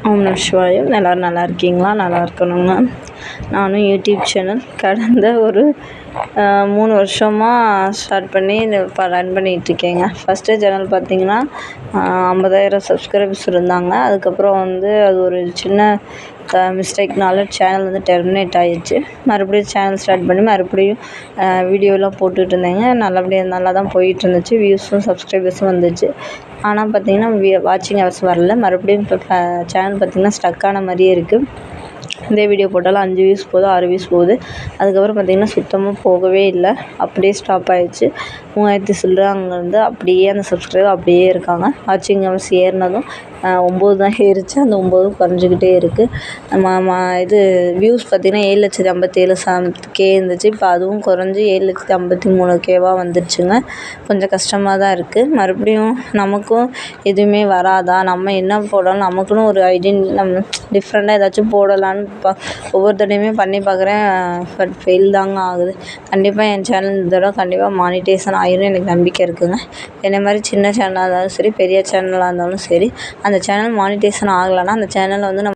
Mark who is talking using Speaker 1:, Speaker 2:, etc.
Speaker 1: ஓம் நம சிவாய. எல்லோரும் நல்லா இருக்கீங்களா? நல்லா இருக்கணுங்க. நானும் யூடியூப் சேனல் கடந்த ஒரு 3 வருஷமாக ஸ்டார்ட் பண்ணி இப்போ ரன் பண்ணிகிட்ருக்கேங்க. ஃபஸ்ட்டு சேனல் பார்த்திங்கன்னா 50,000 சப்ஸ்கிரைபர்ஸ் இருந்தாங்க. அதுக்கப்புறம் அது ஒரு சின்ன மிஸ்டேக்னால சேனல் டெர்மினேட் ஆகிடுச்சு. மறுபடியும் சேனல் ஸ்டார்ட் பண்ணி மறுபடியும் வீடியோலாம் போட்டுட்டு இருந்தேங்க. நல்லா தான் போயிட்டுருந்துச்சு. வியூஸும் சப்ஸ்கிரைபர்ஸும் வந்துச்சு. ஆனால் பார்த்திங்கன்னா வாட்சிங் ஹவர்ஸ் வரல. மறுபடியும் இப்போ சேனல் பார்த்திங்கன்னா ஸ்டக் ஆன மாதிரியே இருக்குது. இந்த வீடியோ போட்டாலும் 5 வியூஸ் போகுது, 6 வியூஸ் போகுது. அதுக்கப்புறம் பார்த்திங்கன்னா சுத்தமாக போகவே இல்லை. அப்படியே ஸ்டாப் ஆகிடுச்சு. 3000 சில்லற அங்கேருந்து அப்படியே அந்த சப்ஸ்கிரைபர் அப்படியே இருக்காங்க. வாட்சிங் ஹவர்ஸ் ஏறினதும் 9 தான் ஏறிச்சு. அந்த 9 குறைஞ்சிக்கிட்டே இருக்குது. இது வியூஸ் பார்த்திங்கன்னா 7,57,000 இருந்துச்சு. இப்போ அதுவும் குறைஞ்சி 7,53,000 வந்துடுச்சுங்க. கொஞ்சம் கஷ்டமாக தான் இருக்குது. மறுபடியும் நமக்கும் எதுவுமே வராதா, நம்ம என்ன போடலாம், நமக்குன்னு ஒரு நம்ம டிஃப்ரெண்ட்டாக ஏதாச்சும் போடலான்னு ஒவ்வொரு தடவையுமே பண்ணி பார்க்குறேன். பட் ஃபெயில் தாங்க ஆகுது. கண்டிப்பாக என் சேனல் இந்த தடவை கண்டிப்பாக மானிட்டேஷன் ஆயிரும் எனக்கு நம்பிக்கை இருக்குதுங்க. என்னை மாதிரி சின்ன சேனலாக இருந்தாலும் சரி, பெரிய சேனலாக இருந்தாலும் சரி, அந்த சேனல் மானிட்டேஷன் ஆகலைன்னா அந்த சேனலை நம்ம